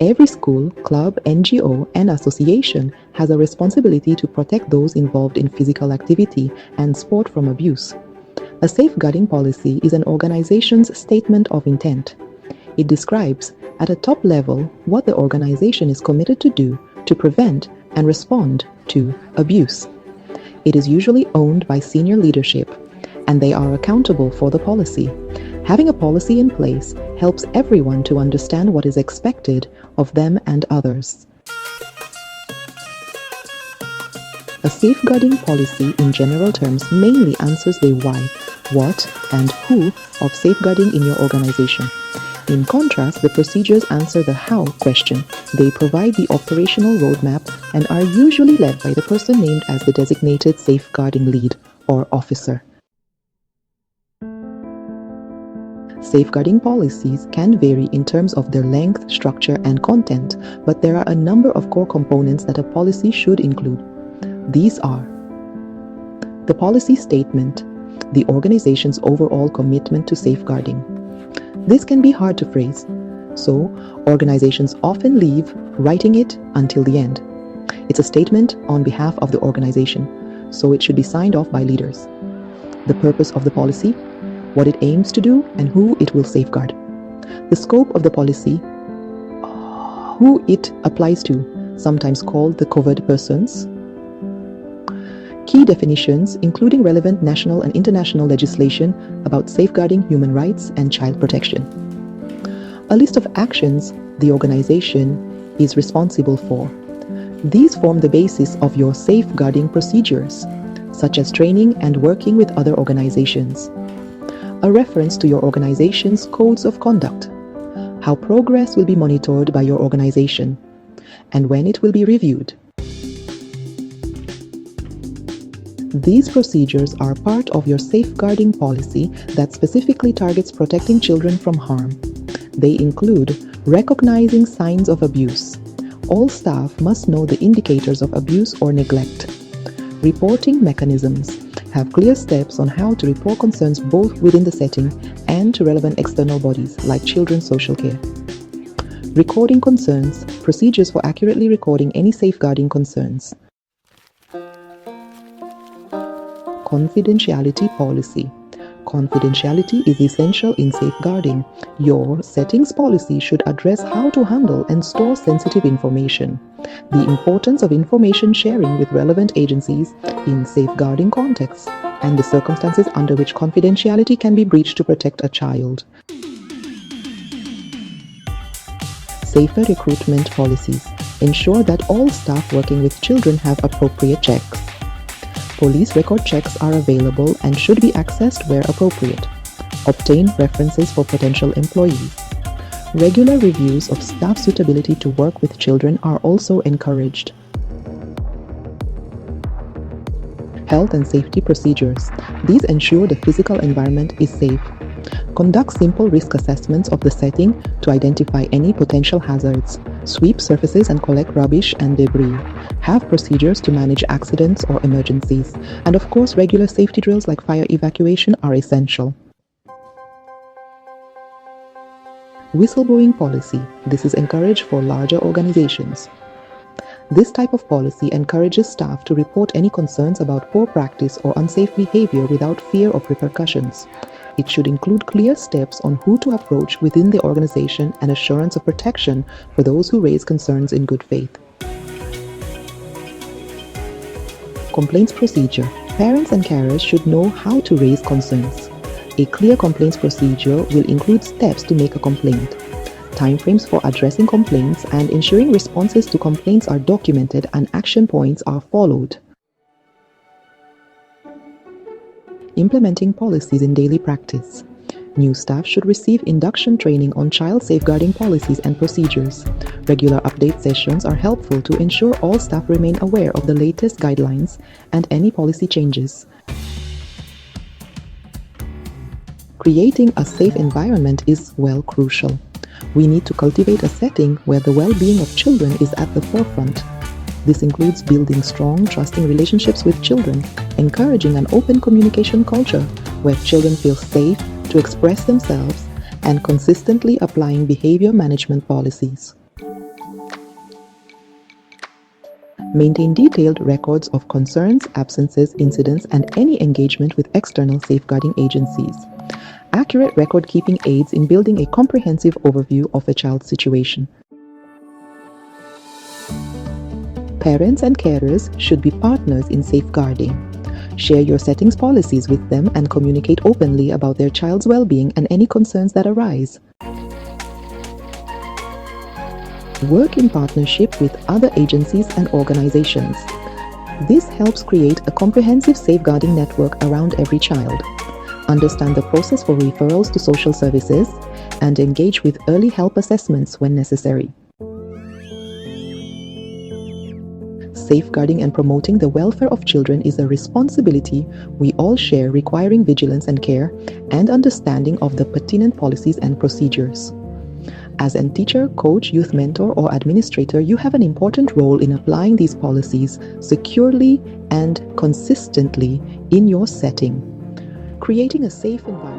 Every school, club, NGO, and association has a responsibility to protect those involved in physical activity and sport from abuse. A safeguarding policy is an organization's statement of intent. It describes, at a top level, what the organization is committed to do to prevent and respond to abuse. It is usually owned by senior leadership, and they are accountable for the policy. Having a policy in place helps everyone to understand what is expected of them and others. A safeguarding policy in general terms mainly answers the why, what, and who of safeguarding in your organization. In contrast, the procedures answer the how question. They provide the operational roadmap and are usually led by the person named as the designated safeguarding lead or officer. Safeguarding policies can vary in terms of their length, structure, and content, but there are a number of core components that a policy should include. These are the policy statement, the organization's overall commitment to safeguarding. This can be hard to phrase, so organizations often leave writing it until the end. It's a statement on behalf of the organization, so it should be signed off by leaders. The purpose of the policy, what it aims to do, and who it will safeguard. The scope of the policy, who it applies to, sometimes called the covered persons. Key definitions, including relevant national and international legislation about safeguarding human rights and child protection. A list of actions the organization is responsible for. These form the basis of your safeguarding procedures, such as training and working with other organizations. A reference to your organization's codes of conduct, how progress will be monitored by your organization, and when it will be reviewed. These procedures are part of your safeguarding policy that specifically targets protecting children from harm. They include recognizing signs of abuse. All staff must know the indicators of abuse or neglect. Reporting mechanisms. Have clear steps on how to report concerns both within the setting and to relevant external bodies like children's social care. Recording concerns, procedures for accurately recording any safeguarding concerns. Confidentiality policy. Confidentiality is essential in safeguarding. Your settings policy should address how to handle and store sensitive information, the importance of information sharing with relevant agencies in safeguarding contexts, and the circumstances under which confidentiality can be breached to protect a child. Safer recruitment policies. Ensure that all staff working with children have appropriate checks. Police record checks are available and should be accessed where appropriate. Obtain references for potential employees. Regular reviews of staff suitability to work with children are also encouraged. Health and safety procedures. These ensure the physical environment is safe. Conduct simple risk assessments of the setting to identify any potential hazards. Sweep surfaces and collect rubbish and debris. Have procedures to manage accidents or emergencies. And of course, regular safety drills like fire evacuation are essential. Whistleblowing policy. This is encouraged for larger organizations. This type of policy encourages staff to report any concerns about poor practice or unsafe behavior without fear of repercussions. It should include clear steps on who to approach within the organization and assurance of protection for those who raise concerns in good faith. Complaints procedure. Parents and carers should know how to raise concerns. A clear complaints procedure will include steps to make a complaint, timeframes for addressing complaints, and ensuring responses to complaints are documented and action points are followed. Implementing policies in daily practice. New staff should receive induction training on child safeguarding policies and procedures. Regular update sessions are helpful to ensure all staff remain aware of the latest guidelines and any policy changes. Creating a safe environment is, well, crucial. We need to cultivate a setting where the well-being of children is at the forefront. This includes building strong, trusting relationships with children, encouraging an open communication culture where children feel safe to express themselves, and consistently applying behavior management policies. Maintain detailed records of concerns, absences, incidents, and any engagement with external safeguarding agencies. Accurate record keeping aids in building a comprehensive overview of a child's situation. Parents and carers should be partners in safeguarding. Share your settings policies with them and communicate openly about their child's well-being and any concerns that arise. Work in partnership with other agencies and organizations. This helps create a comprehensive safeguarding network around every child. Understand the process for referrals to social services and engage with early help assessments when necessary. Safeguarding and promoting the welfare of children is a responsibility we all share, requiring vigilance and care and understanding of the pertinent policies and procedures. As a teacher, coach, youth mentor, or administrator, you have an important role in applying these policies securely and consistently in your setting. Creating a safe environment